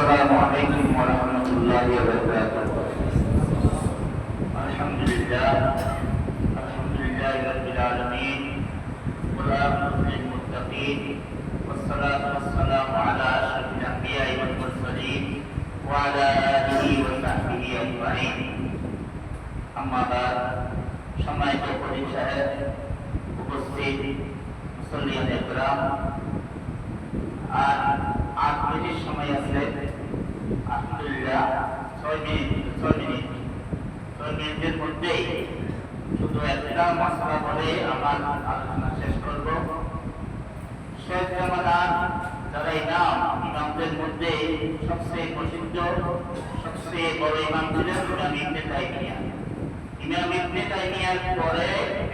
السلام عليكم ورحمة الله وبركاته. الحمد لله رب العالمين والعاقبة للمتقين والصلاة والسلام على أشرف الأنبياء والمرسلين وعلى آله وصحبه أجمعين. أما بعد সম্মানিত কবি সাহেব, উপস্থিত মুসল্লিয়ান ইকরাম, আর 8 মিনিট সময় আছে। আলহামদুলিল্লাহ 6 মিনিটের মধ্যেই শুধু একটা মশলা বলে আমার আলোচনা শেষ করব। শেখ জামাদান যারা ইমামদের মধ্যে সবচেয়ে প্রসিদ্ধ, সবচেয়ে বড় ইমাম ছিলেন ইমাম ইবনে তাইমিয়া। ইমাম ইবনে তাইমিয়ার পরে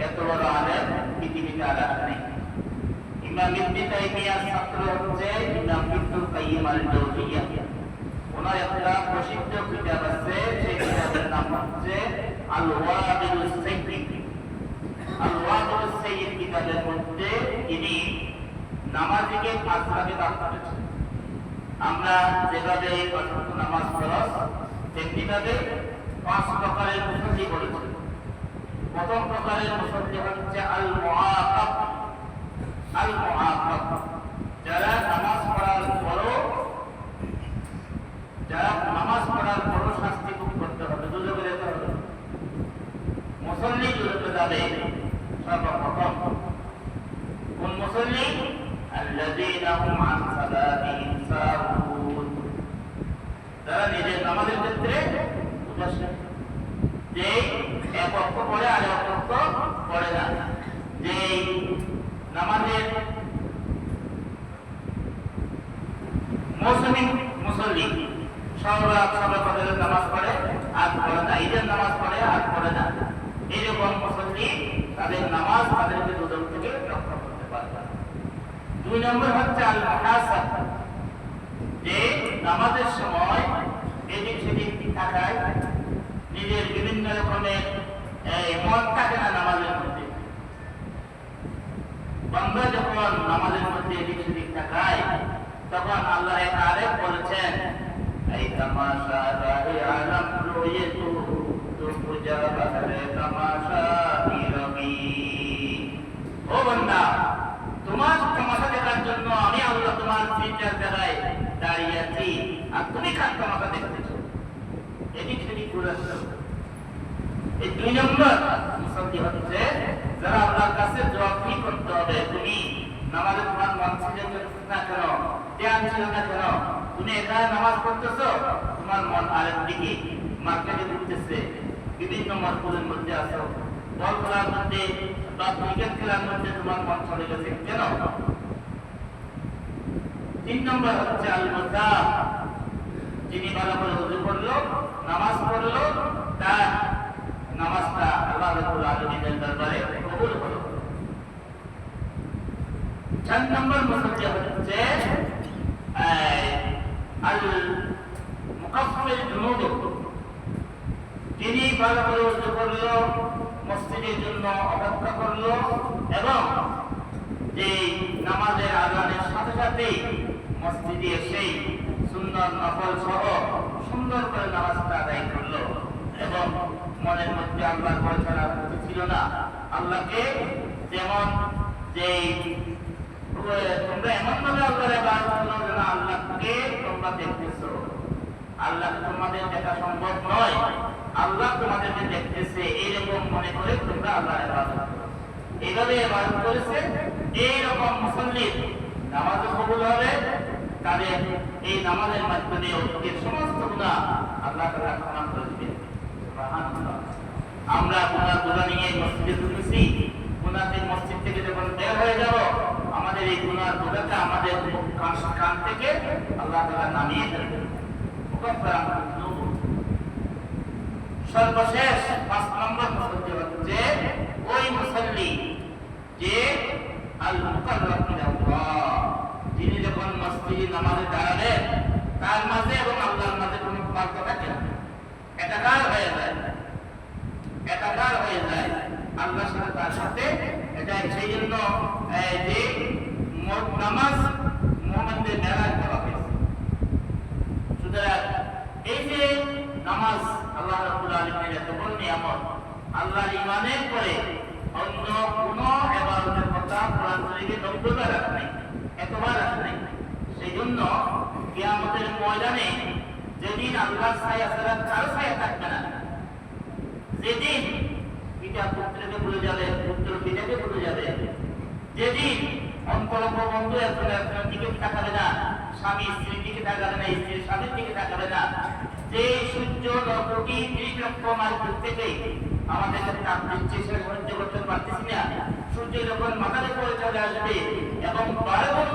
এত বড় আলেম পৃথিবীতে আর নেই। ইমাম ইবনে তাইমিয়ার ছাত্র হচ্ছে ইমাম ইবনুল কাইয়িম আল-জাওজিয়্যা। ওনার একটা প্রসিদ্ধ কিতাব আছে, সেই কিতাবের নাম হচ্ছে আল-ওয়াবিলুস সাইয়্যিদ। আল-ওয়াবিলুস সাইয়্যিদ কিতাবের মধ্যে তিনি নামাজকে 5 ভাগে ভাগ করেছেন। আমরা যেভাবে নামাজ ফরজ, তেমনিভাবে 5 প্রকারের মুসল্লি বলেছেন। প্রথম প্রকারের মুসল্লি হচ্ছে আল-মুআকাব। আল-মুআকাব যারা নামাজ পড়ার পরও শাস্তি ভোগ করতে হবে, দুজনে যেতে হবে। মুসল্লি দুজনে যাবে সর্বপ্রথম। কোন মুসল্লি? আল্লাযীনা হুম আন সালাতিহিম সাহুন, যারা নিজের নামাজের ক্ষেত্রে উদাসীন, যে এক ওয়াক্ত পড়ে আর এক ওয়াক্ত পড়ে না, যে নামাজের মৌসুমী মুসল্লি, সবাই নামাজ পড়ে আর পড়ে না, ঈদের নামাজ পড়ে আর পড়ে না, এইরকম মুসল্লি তাদের নামাজ তাদেরকে দুজন থেকে রক্ষা করতে পারবে। 2 নম্বর হচ্ছে আল মুহাসাব, যে নামাজের সময় এদিক সেদিক থাকায় নিজের বিভিন্ন রকমের মন থাকে না নামাজের মধ্যে। বান্দা যখন নামাজের মধ্যে এদিক সেদিক থাকায়, তখন আল্লাহ এক আয়াত বলেছেন, এই তামাশা রাহে আলম রয়ে তো পূজা বাহরে তামাশা নিরবি। ও বান্দা, তোমার তামাশা দেখার জন্য আমি আল্লাহ তোমার সিজদার জায়গায় দাঁড়িয়ে আছি, আর তুমি কার তামাশা দেখতেছো, এদিক সেদিক ঘুরাচ্ছ। এই 2 নম্বর মুসল্লি হচ্ছে যারা আল্লাহর কাছে জবাবদিহি করতে হবে। তুমি নামাজে তোমার মন ছিল না কেন, ধ্যান ছিল না কেন, তুমি এখানে নামাজ পড়তেছো, তোমার মন আরেক দিকে মার্কেটে ঘুরতেছে, বিভিন্ন মশগুলের মধ্যে আছো, বল খেলার মধ্যে বা ক্রিকেট খেলার মধ্যে তোমার মন চলে গেছে কেন? 3 নম্বর হচ্ছে আল মুসাব, যিনি ভালো করে ওযু করলো, নামাজ পড়লো, তার নামাজটা আল্লাহ রাব্বুল আলামিনের দরবারে কবুল হলো। 4 নম্বর মুসল্লি হচ্ছে আল মুকাফফির যুনুব, যিনি ভালো করে ওযু করলো, মসজিদের জন্য অপেক্ষা করলো, এবং যে নামাজের আযানের সাথে সাথে মসজিদে এসেই সুন্নাত নফল সহ সুন্দর করে নামাজটা আদায় করলো, এবং মনের মধ্যে আল্লাহর ভয় ছাড়া কিছু ছিল না। আল্লাহকে যেমন যে তোমরা এমন ভাবে আল্লাহর ইবাদত করো যেন আল্লাহকে তোমরা দেখতেছো, আল্লাহকে তোমাদের দেখা সম্ভব নয়, আল্লাহ তোমাদেরকে দেখতেছে, এইরকম মনে করে তোমরা আল্লাহর ইবাদত করো। এইভাবে ইবাদত করেছে, এইরকম মুসল্লির নামাজও কবুল হবে, তাদের এই নামাজের মাধ্যমে অতীতের সমস্ত গুনাহ আল্লাহ তাআলা ক্ষমা করে দিবেন। সুবহানাল্লাহ। আমরা গুনাহ নিয়ে মসজিদে ঢুকেছি, গুনাহের মসজিদ থেকে যখন বের হয়ে যাব, আমাদের এই গুনার বোঝাটা আমাদের কান থেকে আল্লাহ তাআলা নামিয়ে দেবেন। সর্বশেষ 5 নম্বর মুসল্লি হচ্ছে ওই মুসল্লি যে আল মুকাররাব ইলাল্লাহ, যিনি যখন মসজিদে নামাজে দাঁড়াবেন, তার মাঝে এবং আল্লাহর মাঝে কোনো পার্থক্য থাকে না, একাকার হয়ে যায় আল্লাহর সাথে, তার সাথে। এটা সেই জন্য যে নামাজ মুমিনদের মেরাজ বলা হয়েছে। আল্লাহর ঈমানের পরে অন্য কোনো ইবাদতের কথা কোরআন শরীফে 90 বার আসে নাই, এতবার আসে নাই। সেই জন্য কিয়ামতের ময়দানে যেদিন আল্লাহর ছায়া ছাড়া কারো ছায়া থাকবে না, যেদিন পিতা পুত্রকে ভুলে যাবে, পুত্র পিতাকে ভুলে যাবে, যেদিন অন্তরঙ্গ বন্ধু একজন একজনের দিকে তাকাবে না, স্বামী স্ত্রীর দিকে তাকাবে না, স্ত্রীর স্বামীর দিকে তাকাবে না, যে সূর্য 9,30 লক্ষ মাইল দূর থেকে আমাদেরকে তাপ দিচ্ছে, সেটা সহ্য করতে পারতেছি না। সূর্য যখন মাথার উপরে চলে আসবে এবং 12 গুণ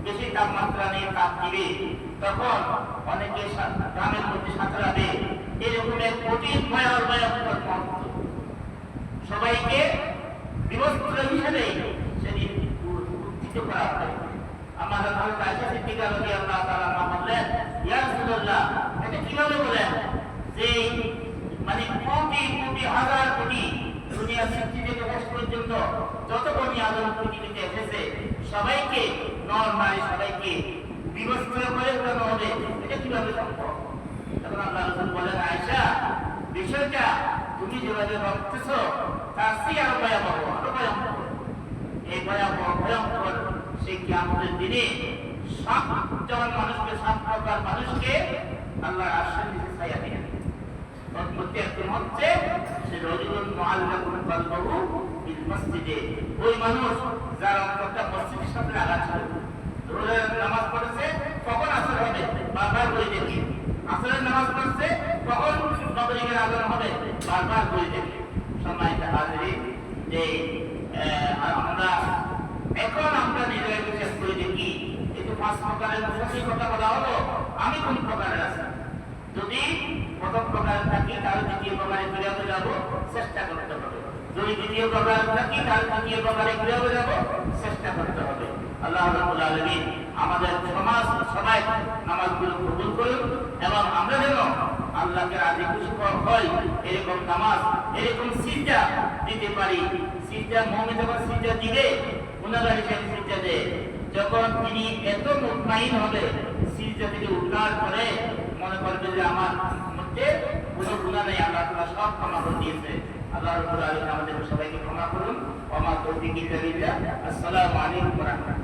বেশি তাপমাত্রা নিয়ে তাপ দিবে, তখন অনেকে গ্রামের মধ্যে সাঁতরাবে। এরকম এক কঠিন ভয়াবহ সবাইকে বিবস্ত্র হিসেবে সেদিন উত্থিত করা হবে। আমাদের হযরত আয়েশা সিদ্দিকা রাদিয়াল্লাহু তাআলা বললেন, ইয়া রাসূলুল্লাহ, এটা কিভাবে বলেন যে মানে কোটি কোটি হাজার কোটি দুনিয়া সৃষ্টি থেকে শেষ পর্যন্ত যত বনি আদম পৃথিবীতে এসেছে সবাইকে, নর নারী সবাইকে বিবস্ত্র করে ফেলানো হবে, এটা কিভাবে সম্ভব? তখন আল্লাহ রাসূল বলেন, আয়েশা, বিষয়টা তুমি যেভাবে ভাবতেছ তার চেয়ে আরো ভয়াবহ, আরো ভয়ঙ্কর। এই ভয়ঙ্কর সেই কিয়ামতের দিনে 7 জন মানুষকে, 7 প্রকার মানুষকে আল্লাহ আরশের নিচে ছায়া দিবেন। তার মধ্যে একজন হচ্ছে সে রাজুলুন মুআল্লাকুন কলবুহু বিল মসজিদে, ওই মানুষ যার অন্তরটা মসজিদের সাথে লাগা ছিল। জোহরের নামাজ পড়েছে, কখন আসর হবে বারবার বলে দেখি, আসরের নামাজ পড়ছে কখন মাগরিবের আযান হবে বারবার বলে দেখি। সম্মানিত হাজিরিন, যে আমরা নিজেরা চেক করে দেখি, এই তো 5 প্রকারের মুসাফির কথা বলা হলো, আমি কোন প্রকারের আছি? যদি প্রথম প্রকারে থাকি তাহলে দ্বিতীয় প্রকারে কিভাবে যাব চেষ্টা করতে হবে, যদি দ্বিতীয় প্রকারে থাকি তাহলে তৃতীয় প্রকারে কিভাবে যাব চেষ্টা করতে হবে। আল্লাহ রাব্বুল আলামিন আমাদের সমাজ সবাই নামাজগুলো কবুল করুন এবং আমরা যেন আল্লাহকে রাজি খুশি হয় এরকম নামাজ, এরকম সিজদা দিতে পারি। সিজদা মুমিন যখন সিজদা দিবে, গুনাহগার হিসেবে সিজদা দেয়, যখন তিনি এত মুতমাইন হবে সিজদা থেকে উঠার পরে মনে করবে যে আমার মধ্যে কোনো গুনাহ নেই, আল্লাহ তাআলা সব ক্ষমা করে দিয়েছে। আল্লাহ রাব্বুল আলামিন আমাদের সবাইকে ক্ষমা করুন। ওয়া মা তৌফিক ইল্লা বিল্লাহ। আসসালামু আলাইকুম ওয়া রাহমাতুল্লাহ।